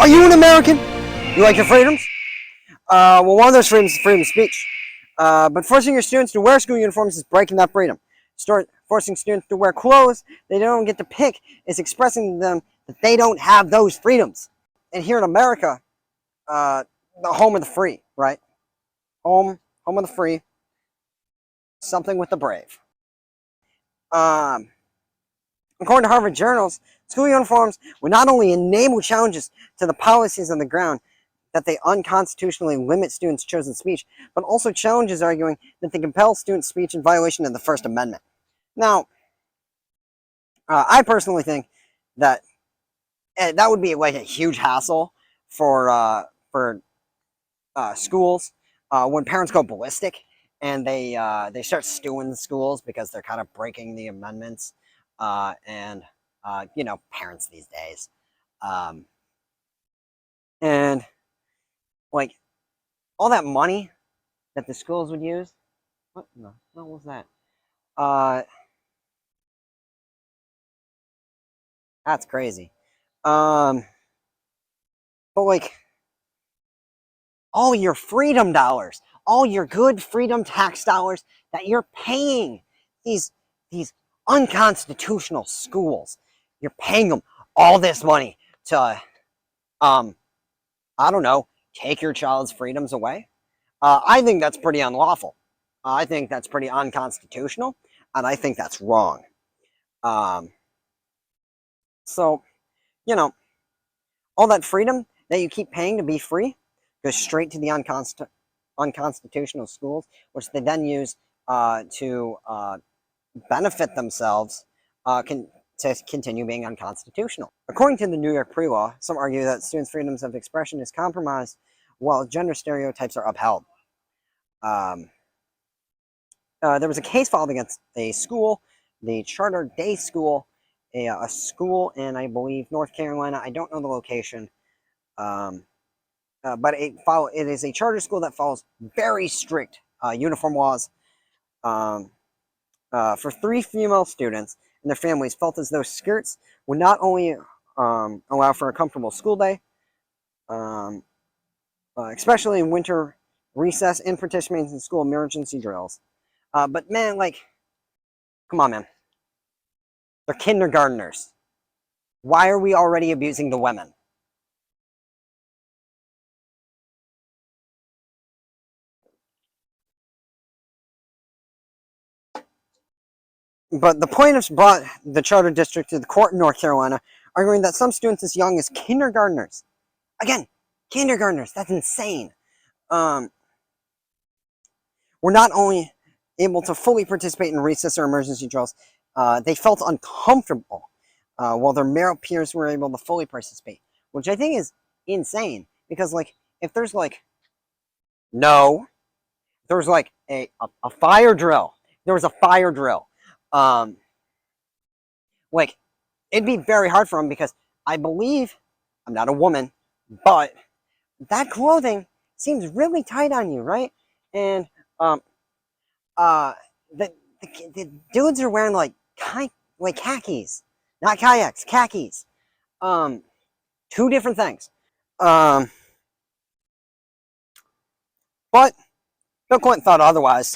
Are you an American? You like your freedoms? Well, one of those freedoms is freedom of speech. But forcing your students to wear school uniforms is breaking that freedom. Forcing students to wear clothes they don't get to pick is expressing to them that they don't have those freedoms. And here in America, the home of the free, right? Home of the free, something with the brave. According to Harvard journals, school uniforms would not only enable challenges to the policies on the ground that they unconstitutionally limit students' chosen speech, but also challenges arguing that they compel student speech in violation of the First Amendment. Now, I personally think that that would be like a huge hassle for schools when parents go ballistic and they start suing the schools because they're kind of breaking the amendments, and parents these days, and like all that money that the schools would use. What was that? That's crazy. But like all your freedom dollars, all your good freedom tax dollars that you're paying these unconstitutional schools, you're paying them all this money to I don't know, take your child's freedoms away. I think that's pretty unlawful. I think that's pretty unconstitutional, and I think that's wrong. So, all that freedom that you keep paying to be free goes straight to the unconstitutional schools, which they then use to benefit themselves to continue being unconstitutional. According to the New York pre-law, some argue that students' freedoms of expression is compromised while gender stereotypes are upheld. There was a case filed against a school, the Charter Day School, a school in, I believe, North Carolina. I don't know the location, but it is a charter school that follows very strict uniform laws. For 3 female students and their families felt as though skirts would not only allow for a comfortable school day, especially in winter recess, and participating in school emergency drills. But man, come on, man. They're kindergartners. Why are we already abusing the women? But the plaintiffs brought the charter district to the court in North Carolina, arguing that some students as young as kindergartners, again, kindergartners, that's insane, were not only able to fully participate in recess or emergency drills, they felt uncomfortable while their male peers were able to fully participate, which I think is insane, because if there's a fire drill, there was a fire drill, it'd be very hard for them, because I believe, I'm not a woman, but that clothing seems really tight on you, right? And the dudes are wearing khakis, not kayaks, khakis. 2 different things. But Bill Clinton thought otherwise.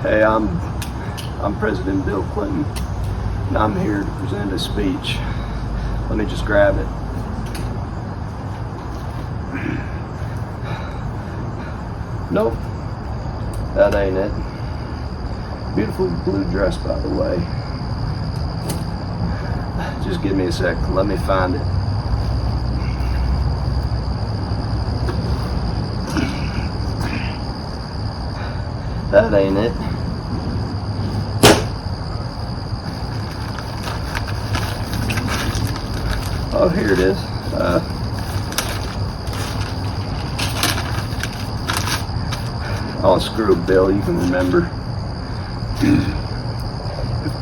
Hey, I'm President Bill Clinton, and I'm here to present a speech. Let me just grab it. Nope, that ain't it. Beautiful blue dress, by the way. Just give me a sec, let me find it. That ain't it. Oh, here it is. Oh, screw Bill, you can remember.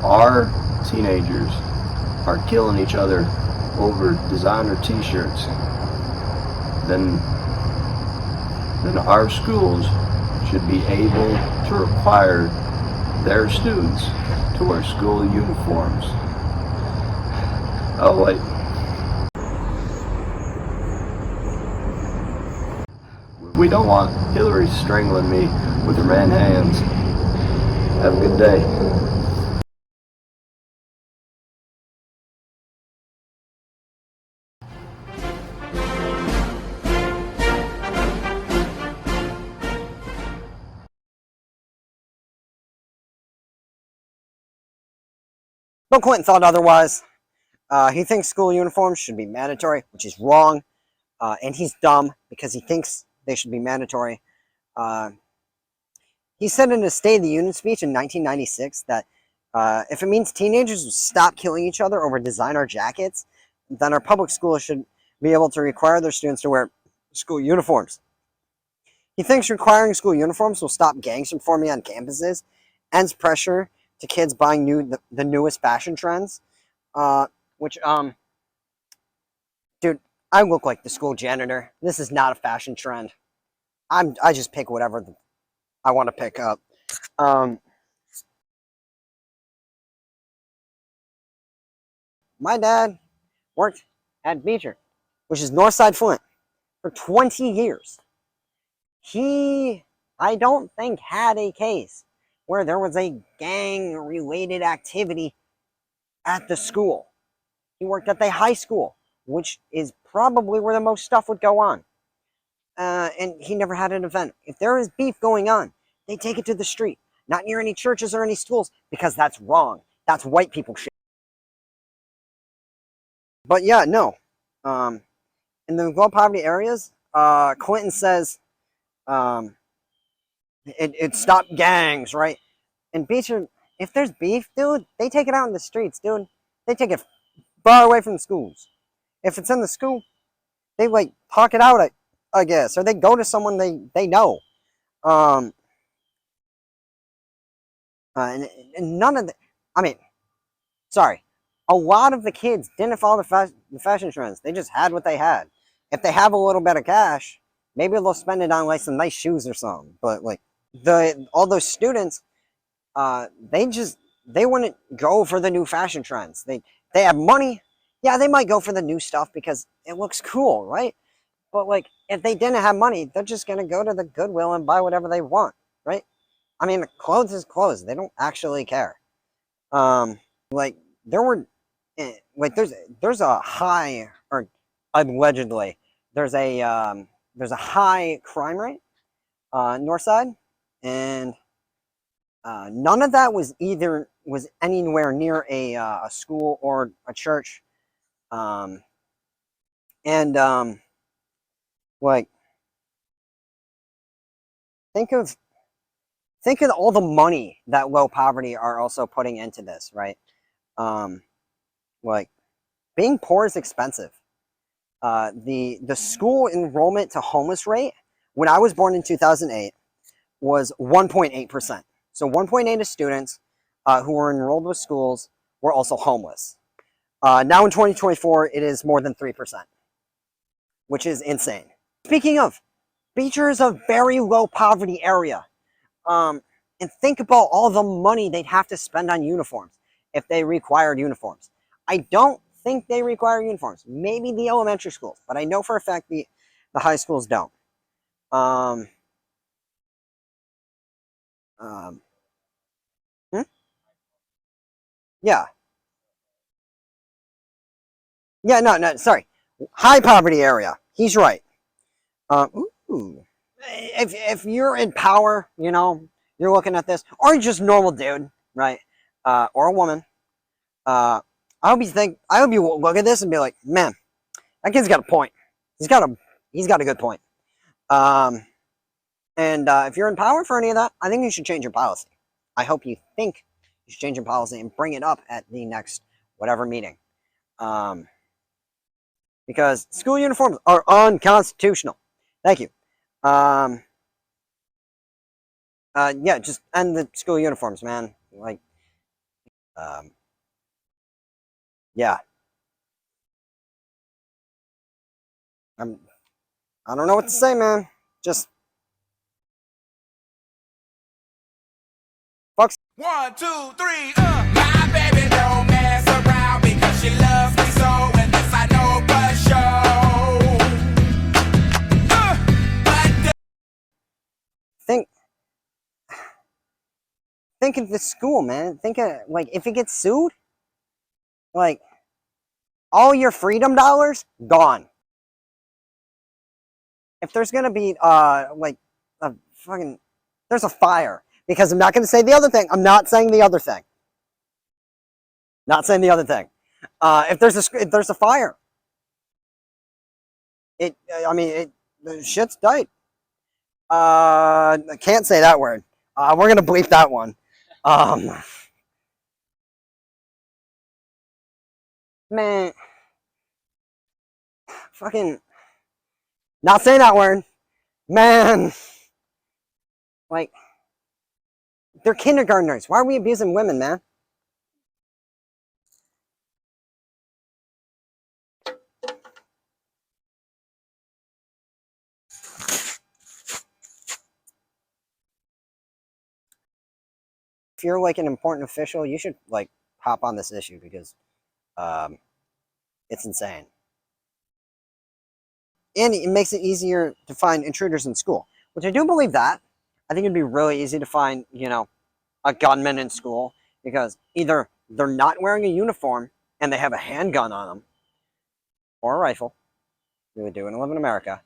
our teenagers are killing each other over designer t-shirts, then our schools should be able to require their students to wear school uniforms. Oh wait. We don't want Hillary strangling me with her man hands. Have a good day. Bill Clinton thought otherwise. He thinks school uniforms should be mandatory, which is wrong. And he's dumb because he thinks they should be mandatory. He said in his State of the Union speech in 1996 that if it means teenagers stop killing each other over designer jackets, then our public schools should be able to require their students to wear school uniforms. He thinks requiring school uniforms will stop gangs from forming on campuses, ends pressure to kids buying the newest fashion trends, which, dude, I look like the school janitor. This is not a fashion trend. I just pick whatever I want to pick up. My dad worked at Beecher, which is Northside Flint, for 20 years. He, I don't think, had a case where there was a gang-related activity at the school. He worked at the high school, which is probably where the most stuff would go on. And he never had an event. If there is beef going on, they take it to the street, not near any churches or any schools, because that's wrong. That's white people shit. But yeah, no. In the low poverty areas, Clinton says it stopped gangs, right? And Beecher, if there's beef, dude, they take it out in the streets, dude. They take it far away from the schools. If it's in the school, they like talk it out, I guess, or they go to someone they know. And none of the, I mean, sorry, a lot of the kids didn't follow the fashion trends. They just had what they had. If they have a little bit of cash, maybe they'll spend it on like some nice shoes or something. But like all those students, they wouldn't go for the new fashion trends. They have money, yeah, they might go for the new stuff because it looks cool, right? But like if they didn't have money, they're just gonna go to the Goodwill and buy whatever they want, right? I mean, clothes is clothes. They don't actually care. Like there were, like there's a high, or allegedly there's a high crime rate, North Side, and none of that was anywhere near a school or a church, and like think of all the money that low poverty are also putting into this, right? Like being poor is expensive. The school enrollment to homeless rate when I was born in 2008 was 1.8%. So 1.8 of students who were enrolled with schools were also homeless. Now in 2024, it is more than 3%, which is insane. Speaking of, Beecher is a very low poverty area. And think about all the money they'd have to spend on uniforms if they required uniforms. I don't think they require uniforms. Maybe the elementary schools, but I know for a fact the high schools don't. Hmm? Yeah. Yeah, no, sorry. High poverty area. He's right. Ooh. If you're in power, you know, you're looking at this, or you're just normal dude, right? Or a woman. I hope you look at this and be like, man, that kid's got a point. He's got a good point. And if you're in power for any of that, I think you should change your policy. I hope you think you should change your policy and bring it up at the next whatever meeting. Because school uniforms are unconstitutional. Thank you. Yeah, just end the school uniforms, man. Like, Um, yeah, I'm. I don't know what to say, man. Just fuck. 1, 2, 3, My baby don't mess around because she loves me so, and this I know for sure. But Think. Think of the school, man. Think of like if it gets sued, like all your freedom dollars gone. If there's gonna be like a fucking there's a fire because I'm not gonna say the other thing. I'm not saying the other thing. Not saying the other thing. If there's a fire, it I mean it the shit's died. I can't say that word. We're gonna bleep that one. Um, man, fucking not saying that word, man. Like they're kindergartners. Why are we abusing women, man? If you're like an important official, you should like hop on this issue because um, it's insane. And it makes it easier to find intruders in school, which I do believe that. I think it'd be really easy to find, a gunman in school because either they're not wearing a uniform and they have a handgun on them or a rifle. We would do and live in America.